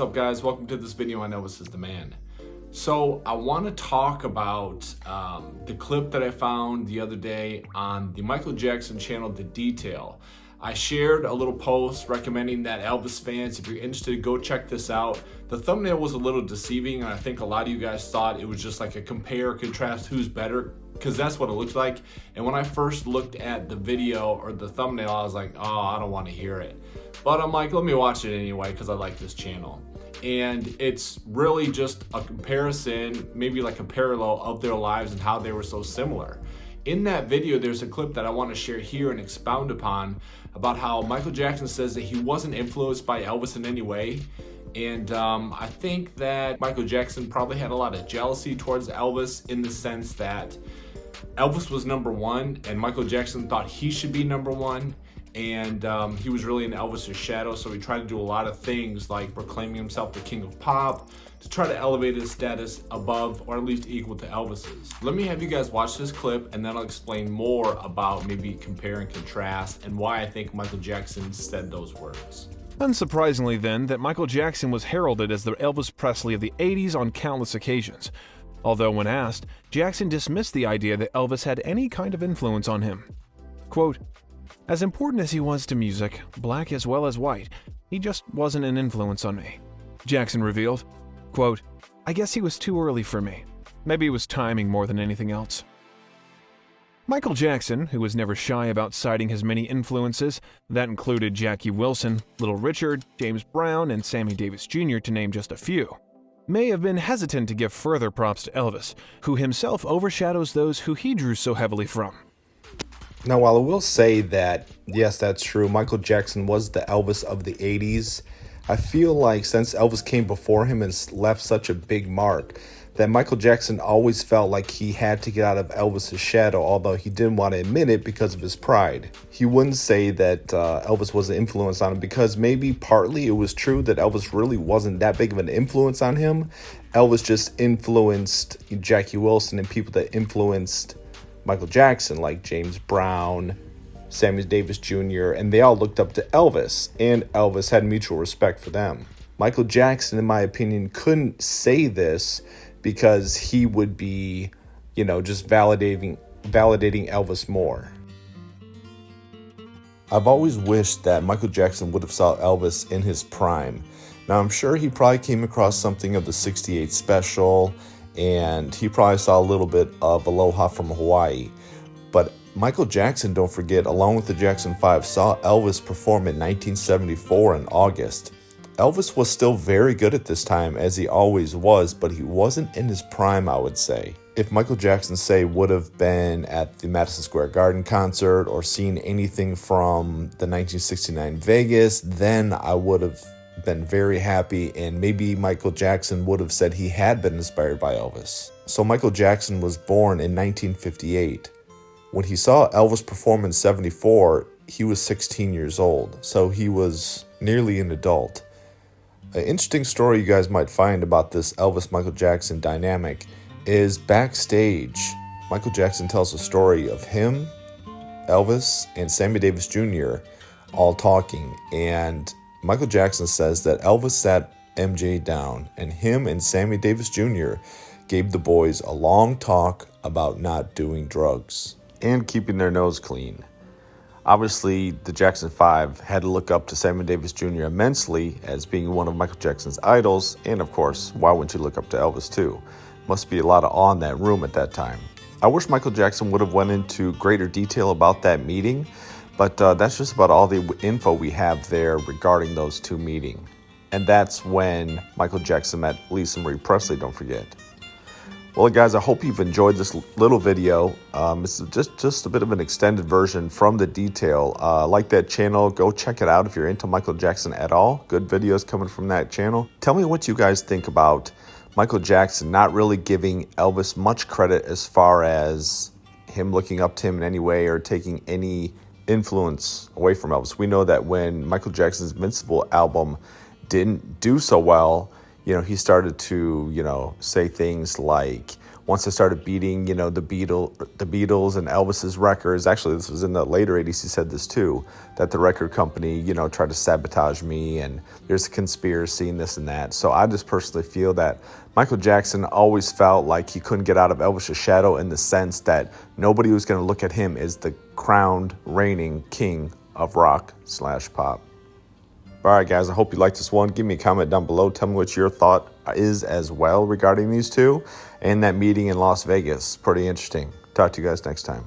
What's up, guys? Welcome to this video on Elvis is the Man. So I want to talk about the clip that I found the other day on the Michael Jackson channel, The Detail. I shared a little post recommending that Elvis fans, if you're interested, go check this out. The thumbnail was a little deceiving, and I think a lot of you guys thought it was just like a compare, contrast, who's better, because that's what it looks like. And when I first looked at the video or the thumbnail, I was like, oh, I don't want to hear it. But I'm like, let me watch it anyway because I like this channel. And it's really just a comparison, maybe like a parallel of their lives and how they were so similar. In that video, there's a clip that I want to share here and expound upon about how Michael Jackson says that he wasn't influenced by Elvis in any way. And I think that Michael Jackson probably had a lot of jealousy towards Elvis in the sense that Elvis was #1 and Michael Jackson thought he should be #1. And he was really in Elvis's shadow, so he tried to do a lot of things like proclaiming himself the king of pop to try to elevate his status above or at least equal to Elvis's. Let me have you guys watch this clip and then I'll explain more about maybe compare and contrast and why I think Michael Jackson said those words. Unsurprisingly then, that Michael Jackson was heralded as the Elvis Presley of the 80s on countless occasions. Although when asked, Jackson dismissed the idea that Elvis had any kind of influence on him. Quote, "As important as he was to music, black as well as white, he just wasn't an influence on me." Jackson revealed, quote, "I guess he was too early for me. Maybe it was timing more than anything else." Michael Jackson, who was never shy about citing his many influences, that included Jackie Wilson, Little Richard, James Brown, and Sammy Davis Jr. to name just a few, may have been hesitant to give further props to Elvis, who himself overshadows those who he drew so heavily from. Now, while I will say that, yes, that's true, Michael Jackson was the Elvis of the 80s, I feel like since Elvis came before him and left such a big mark, that Michael Jackson always felt like he had to get out of Elvis's shadow, although he didn't want to admit it because of his pride. He wouldn't say that Elvis was an influence on him because maybe partly it was true that Elvis really wasn't that big of an influence on him. Elvis just influenced Jackie Wilson and people that influenced Michael Jackson, like James Brown, Sammy Davis Jr., and they all looked up to Elvis, and Elvis had mutual respect for them. Michael Jackson, in my opinion, couldn't say this because he would be, just validating Elvis more. I've always wished that Michael Jackson would have saw Elvis in his prime. Now, I'm sure he probably came across something of the '68 special, and he probably saw a little bit of Aloha from Hawaii. But Michael Jackson, don't forget, along with the Jackson 5, saw Elvis perform in 1974 in August. Elvis was still very good at this time, as he always was, but he wasn't in his prime, I would say. If Michael Jackson, say, would have been at the Madison Square Garden concert or seen anything from the 1969 Vegas, then I would have been very happy, and maybe Michael Jackson would have said he had been inspired by Elvis. So Michael Jackson was born in 1958. When he saw Elvis perform in '74, he was 16 years old, so he was nearly an adult. An interesting story you guys might find about this Elvis-Michael Jackson dynamic is Backstage. Michael Jackson tells a story of him, Elvis, and Sammy Davis Jr. all talking, and Michael Jackson says that Elvis sat MJ down and him and Sammy Davis Jr. gave the boys a long talk about not doing drugs and keeping their nose clean. Obviously, the Jackson 5 had to look up to Sammy Davis Jr. immensely as being one of Michael Jackson's idols, and of course, why wouldn't you look up to Elvis too? Must be a lot of awe in that room at that time. I wish Michael Jackson would have went into greater detail about that meeting, but that's just about all the info we have there regarding those two meetings. And that's when Michael Jackson met Lisa Marie Presley, don't forget. Well, guys, I hope you've enjoyed this little video. This is just a bit of an extended version from The Detail. Like that channel, go check it out if you're into Michael Jackson at all. Good videos coming from that channel. Tell me what you guys think about Michael Jackson not really giving Elvis much credit as far as him looking up to him in any way or taking any influence away from Elvis. We know that when Michael Jackson's Invincible album didn't do so well, he started to, say things like, once I started beating, the Beatles and Elvis's records, actually this was in the later 80s, he said this too, that the record company, tried to sabotage me and there's a conspiracy and this and that. So I just personally feel that Michael Jackson always felt like he couldn't get out of Elvis' shadow, in the sense that nobody was going to look at him as the crowned reigning king of rock/pop. All right, guys, I hope you liked this one. Give me a comment down below. Tell me what your thought is as well regarding these two and that meeting in Las Vegas. Pretty interesting. Talk to you guys next time.